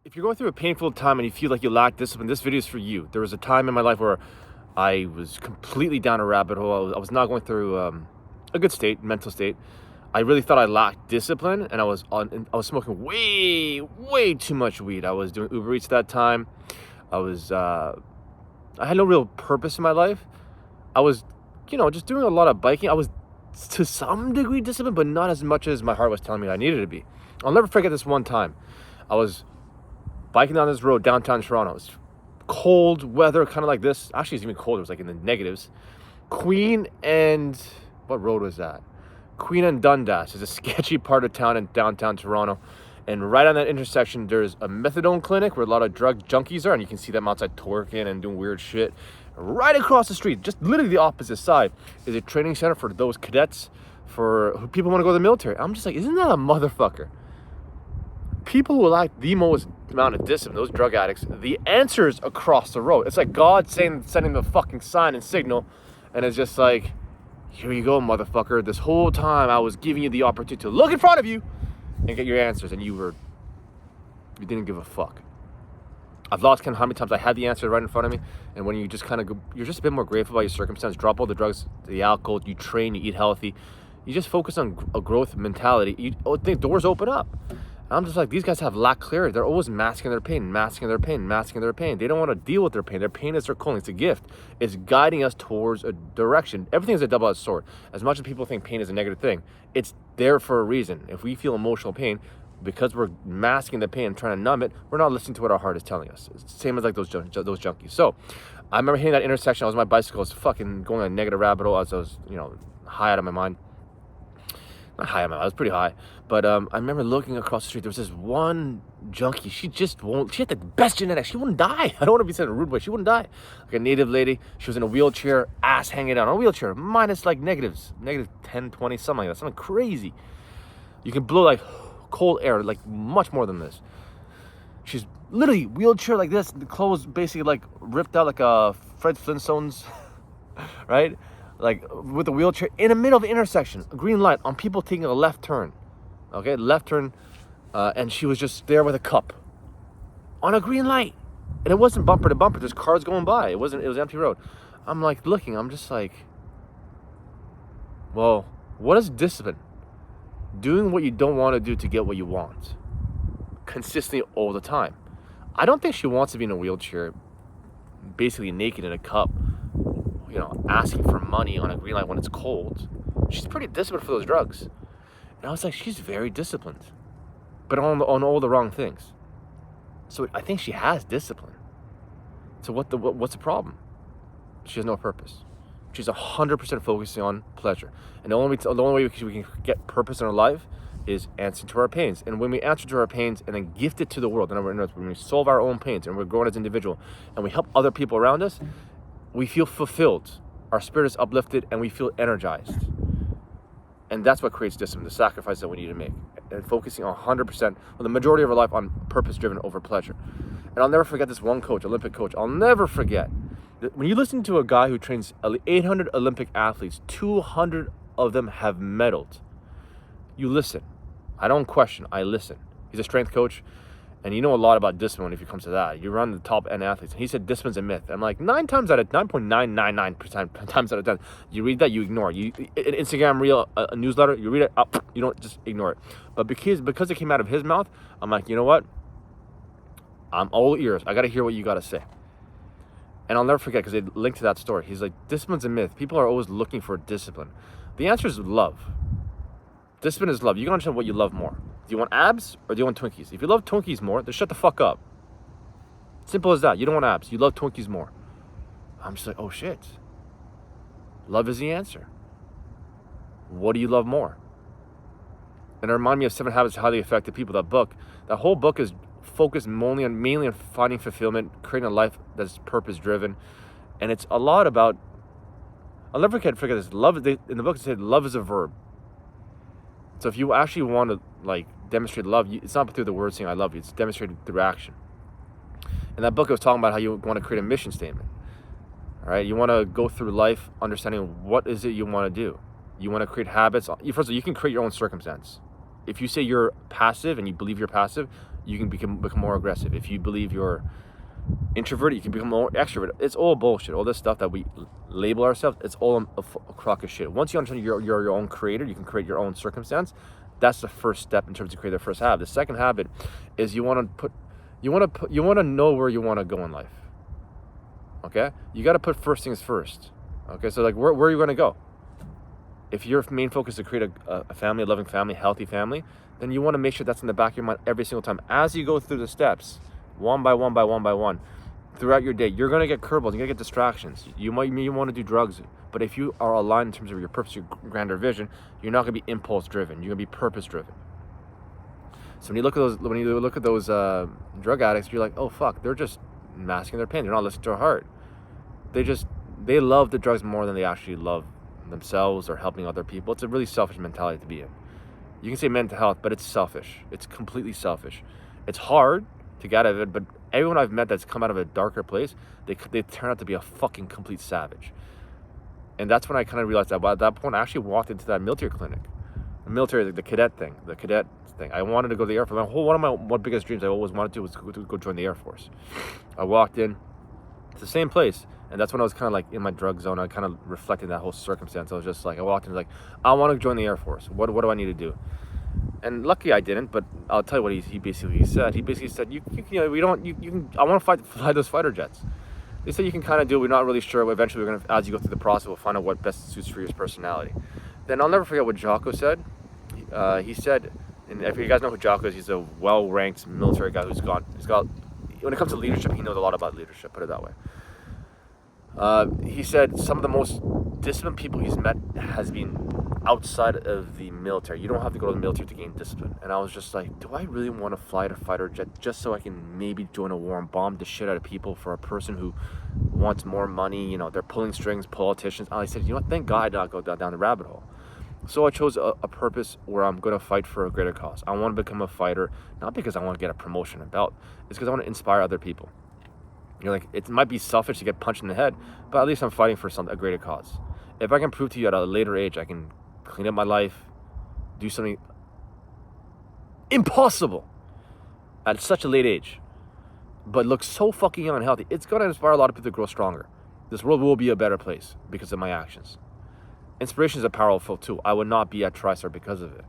If you're going through a painful time and you feel like you lack discipline, this video is for you. There was a time in my life where I was completely down a rabbit hole. I was not going through a good mental state. I really thought I lacked discipline, and I was smoking way too much weed. I was doing Uber Eats that time. I had no real purpose in my life. I was, just doing a lot of biking. I was to some degree disciplined, but not as much as my heart was telling me I needed to be. I'll never forget this one time. I was biking down this road downtown Toronto. It's cold weather, kind of like this. Actually, it's even colder. It was like in the negatives. Queen and what road was that? Queen and Dundas is a sketchy part of town in downtown Toronto. And right on that intersection, there's a methadone clinic where a lot of drug junkies are, and you can see them outside twerking and doing weird shit. Right across the street, just literally the opposite side, is a training center for those cadets, for who people want to go to the military. I'm just like, isn't that a motherfucker? People who lack the most amount of discipline, those drug addicts, the answer's across the road. It's like God sending the fucking sign and signal, and it's just like, here you go, motherfucker. This whole time I was giving you the opportunity to look in front of you and get your answers, and you didn't give a fuck. I've lost count how many times I had the answer right in front of me, and when you just kind of go, you're just a bit more grateful about your circumstance, drop all the drugs, the alcohol, you train, you eat healthy, you just focus on a growth mentality, you think doors open up. I'm just like, these guys have lack clarity. They're always masking their pain. They don't want to deal with their pain. Their pain is their calling. It's a gift. It's guiding us towards a direction. Everything is a double-edged sword. As much as people think pain is a negative thing, it's there for a reason. If we feel emotional pain, because we're masking the pain and trying to numb it, we're not listening to what our heart is telling us. It's the same as like those junkies. So I remember hitting that intersection. I was on my bicycle. I was fucking going on a negative rabbit hole as I was, high out of my mind. Not high, I was pretty high, but I remember looking across the street. There was this one junkie. She had the best genetics. She wouldn't die. I don't want to be said in a rude way. She wouldn't die. Like a native lady. She was in a wheelchair, ass hanging out on a wheelchair, minus like negatives, negative 10, 20, something like that, something crazy. You can blow like cold air, like much more than this. She's literally wheelchair like this. The clothes basically like ripped out like a Fred Flintstone's, right? Like with a wheelchair in the middle of the intersection, a green light on people taking a left turn, and she was just there with a cup on a green light, and it wasn't bumper to bumper, there's cars going by, it was an empty road. I'm like looking, I'm just like, well, what is discipline? Doing what you don't want to do to get what you want, consistently all the time. I don't think she wants to be in a wheelchair, basically naked in a cup, asking for money on a green light when it's cold. She's pretty disciplined for those drugs. And I was like, she's very disciplined, but on all the wrong things. So I think she has discipline. So what's the problem? She has no purpose. She's 100% focusing on pleasure. And the only way we can get purpose in our life is answering to our pains. And when we answer to our pains and then gift it to the world, when we solve our own pains and we're growing as an individual and we help other people around us, we feel fulfilled, our spirit is uplifted, and we feel energized. And that's what creates discipline, the sacrifice that we need to make. And focusing 100%, well, the majority of our life on purpose-driven over pleasure. And I'll never forget this one coach, Olympic coach. I'll never forget. When you listen to a guy who trains 800 Olympic athletes, 200 of them have medaled. You listen. I don't question, I listen. He's a strength coach. And you know a lot about discipline if it comes to that. You run the top end athletes. And he said discipline's a myth. I'm like, 9.999% times out of 10, you read that, you ignore it. An Instagram reel, a newsletter, you read it, you don't just ignore it. But because it came out of his mouth, I'm like, you know what? I'm all ears. I got to hear what you got to say. And I'll never forget, because they linked to that story. He's like, discipline's a myth. People are always looking for discipline. The answer is love. Discipline is love. You gotta understand what you love more. Do you want abs or do you want Twinkies? If you love Twinkies more, then shut the fuck up. Simple as that. You don't want abs. You love Twinkies more. I'm just like, oh shit. Love is the answer. What do you love more? And it reminded me of 7 Habits of Highly Effective People, that book. That whole book is focused mainly on finding fulfillment, creating a life that's purpose-driven. And it's a lot about, I'll never forget this. Love, in the book it said love is a verb. So if you actually want to demonstrate love, it's not through the word saying I love you, it's demonstrated through action. In that book, it was talking about how you want to create a mission statement. All right, you want to go through life understanding what is it you want to do. You want to create habits. First of all, you can create your own circumstance. If you say you're passive and you believe you're passive, you can become more aggressive. If you believe you're introverted, you can become more extroverted. It's all bullshit. All this stuff that we label ourselves, it's all a crock of shit. Once you understand you're your own creator, you can create your own circumstance. That's the first step in terms of creating the first habit. The second habit is you want to know where you want to go in life. Okay, you got to put first things first. Okay, so like where are you going to go? If your main focus is to create a family, a loving family, healthy family, then you want to make sure that's in the back of your mind every single time as you go through the steps, one by one, throughout your day. You're going to get curveballs, you're going to get distractions. You might want to do drugs, but if you are aligned in terms of your purpose, your grander vision, you're not going to be impulse driven. You're going to be purpose driven. So when you look at those drug addicts, you're like, oh fuck, they're just masking their pain. They're not listening to their heart. They love the drugs more than they actually love themselves or helping other people. It's a really selfish mentality to be in. You can say mental health, but it's selfish. It's completely selfish. It's hard to get out of it, but everyone I've met that's come out of a darker place, they turn out to be a fucking complete savage. And that's when I kind of realized that. But at that point, I actually walked into that military clinic. The military, the cadet thing. I wanted to go to the Air Force. One of my biggest dreams I always wanted to was to go join the Air Force. I walked in. It's the same place. And that's when I was kind of like in my drug zone. I kind of reflected that whole circumstance. I was just like, I walked in like, I want to join the Air Force. What do I need to do? And lucky I didn't, but I'll tell you what he basically said. He basically said, I want to fly those fighter jets. They said you can kind of do it. We're not really sure. Eventually, as you go through the process, we'll find out what best suits for your personality. Then I'll never forget what Jocko said. He said, and if you guys know who Jocko is, he's a well-ranked military guy he's got, when it comes to leadership, he knows a lot about leadership, put it that way. He said some of the most disciplined people he's met has been outside of the military. You don't have to go to the military to gain discipline. And I was just like, do I really want to fly a fighter jet just so I can maybe join a war and bomb the shit out of people for a person who wants more money? You know, they're pulling strings, politicians. And I said, you know what, thank God I did not go down the rabbit hole. So I chose a purpose where I'm going to fight for a greater cause. I want to become a fighter, not because I want to get a promotion and belt. It's because I want to inspire other people. You're like, it might be selfish to get punched in the head, but at least I'm fighting for a greater cause. If I can prove to you at a later age, I can clean up my life, do something impossible at such a late age, but look so fucking young and healthy, it's going to inspire a lot of people to grow stronger. This world will be a better place because of my actions. Inspiration is a powerful tool. I would not be at TriStar because of it.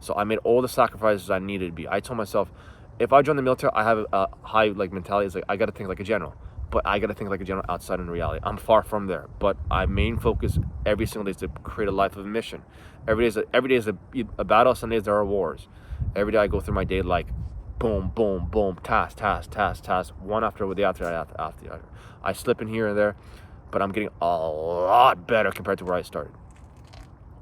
So I made all the sacrifices I needed to be. I told myself, if I join the military, I have a high mentality. It's like I got to think like a general, but I got to think like a general outside in reality. I'm far from there, but my main focus every single day is to create a life of a mission. Every day is a battle. Some days there are wars. Every day I go through my day like, boom, boom, boom, task, one after the other. I slip in here and there, but I'm getting a lot better compared to where I started.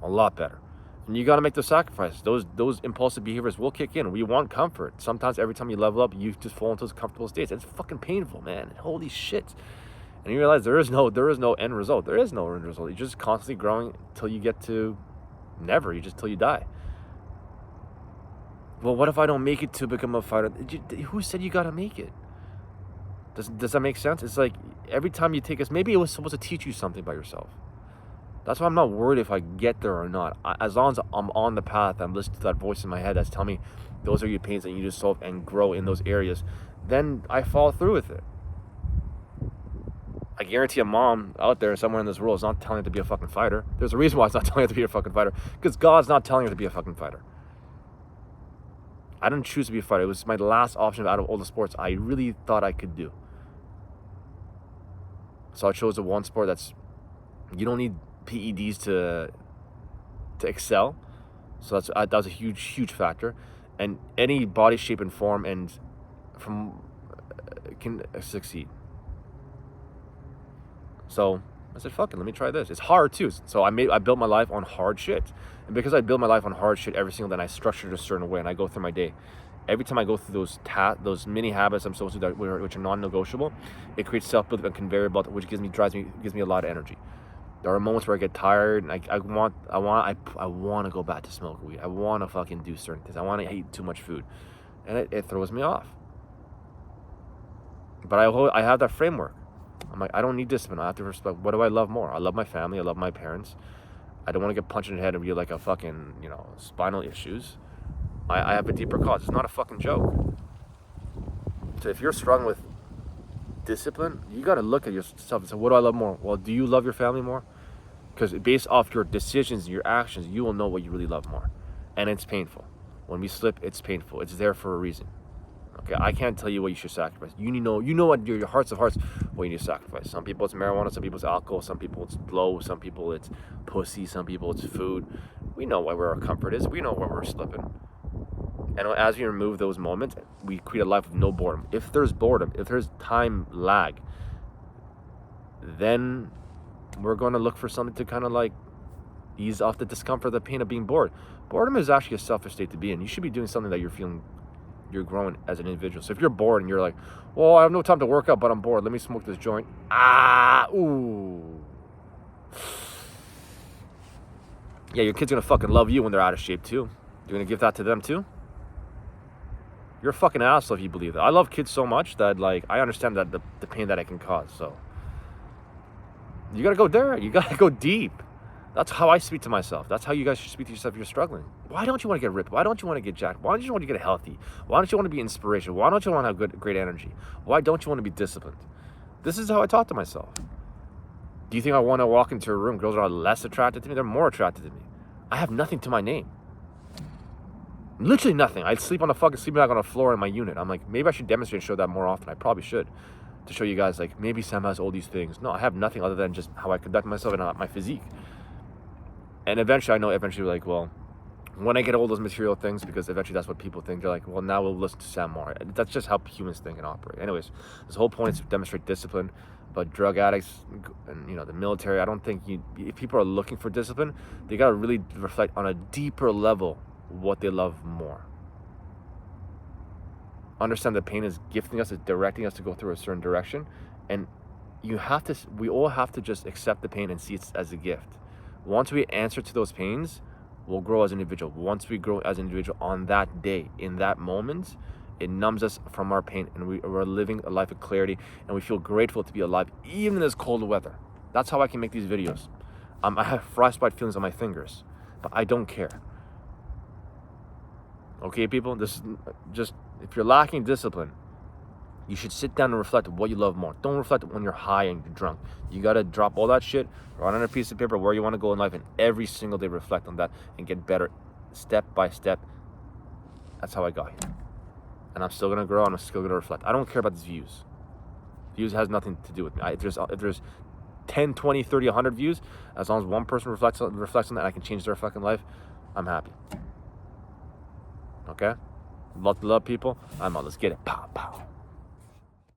A lot better. And you got to make those sacrifices. Those impulsive behaviors will kick in. We want comfort. Sometimes every time you level up, you just fall into those comfortable states. It's fucking painful, man. Holy shit. And you realize there is no end result. There is no end result. You're just constantly growing until you get to never. You just till you die. Well, what if I don't make it to become a fighter? Who said you got to make it? Does that make sense? It's like every time you take us, maybe it was supposed to teach you something about yourself. That's why I'm not worried if I get there or not. As long as I'm on the path, I'm listening to that voice in my head that's telling me those are your pains that you need to solve and grow in those areas, then I follow through with it. I guarantee a mom out there somewhere in this world is not telling her to be a fucking fighter. There's a reason why it's not telling her to be a fucking fighter, because God's not telling her to be a fucking fighter. I didn't choose to be a fighter. It was my last option out of all the sports I really thought I could do. So I chose the one sport that's, you don't need PEDs to excel. So that was a huge factor. And any body shape and form and can succeed. So I said, fuck it, let me try this. It's hard too. So I built my life on hard shit. And because I built my life on hard shit every single day, I structured it a certain way and I go through my day. Every time I go through those mini habits I'm supposed to do, which are non-negotiable, it creates self-belief and conveyor belt, which gives me a lot of energy. There are moments where I get tired and I want to go back to smoking weed. I want to fucking do certain things. I want to eat too much food, and it throws me off. But I have that framework. I'm like, I don't need discipline. I have to respect. What do I love more? I love my family. I love my parents. I don't want to get punched in the head and be like a fucking spinal issues. I have a deeper cause. It's not a fucking joke. if you're struggling with discipline, you got to look at yourself and say, what do I love more? Well, do you love your family more? Because based off your decisions and your actions, you will know what you really love more. And it's painful. When we slip, it's painful. It's there for a reason. Okay, I can't tell you what you should sacrifice. You know what your hearts of hearts, what you need to sacrifice. Some people it's marijuana, some people it's alcohol, some people it's blow, some people it's pussy, some people it's food. We know where our comfort is. We know where we're slipping. And as we remove those moments, we create a life with no boredom. If there's boredom, if there's time lag, then we're going to look for something to kind of like ease off the discomfort, the pain of being bored. Boredom is actually a selfish state to be in. You should be doing something that you're feeling you're growing as an individual. So if you're bored and you're like, well, I have no time to work out, but I'm bored, let me smoke this joint. Ooh. Yeah, your kid's going to fucking love you when they're out of shape too. You're going to give that to them too? You're a fucking asshole if you believe that. I love kids so much that, like, I understand that the pain that I can cause. So you got to go there. You got to go deep. That's how I speak to myself. That's how you guys should speak to yourself if you're struggling. Why don't you want to get ripped? Why don't you want to get jacked? Why don't you want to get healthy? Why don't you want to be inspirational? Why don't you want to have great energy? Why don't you want to be disciplined? This is how I talk to myself. Do you think I want to walk into a room, girls are less attracted to me? They're more attracted to me. I have nothing to my name. Literally nothing. I sleep on the fucking sleeping bag on the floor in my unit. I'm like, maybe I should demonstrate and show that more often. I probably should. To show you guys, like, maybe Sam has all these things. No, I have nothing other than just how I conduct myself and my physique. And eventually, I know like, well, when I get all those material things, because eventually that's what people think, they're like, well, now we'll listen to Sam more. That's just how humans think and operate. Anyways, this whole point is to demonstrate discipline. But drug addicts and, the military, I don't think if people are looking for discipline, they got to really reflect on a deeper level what they love more. Understand that pain is gifting us, it's directing us to go through a certain direction. And we all have to just accept the pain and see it as a gift. Once we answer to those pains, we'll grow as an individual. Once we grow as an individual on that day, in that moment, it numbs us from our pain, and we're living a life of clarity, and we feel grateful to be alive, even in this cold weather. That's how I can make these videos. I have frostbite feelings on my fingers, but I don't care. Okay, people, this is just, if you're lacking discipline, you should sit down and reflect on what you love more. Don't reflect when you're high and you're drunk. You got to drop all that shit, write on a piece of paper where you want to go in life, and every single day reflect on that and get better step by step. That's how I got here. And I'm still going to grow, and I'm still going to reflect. I don't care about these views. Views has nothing to do with me. If there's 10, 20, 30, 100 views, as long as one person reflects on that and I can change their fucking life, I'm happy. Okay? Love people. I'm out. Let's get it. Pow, pow.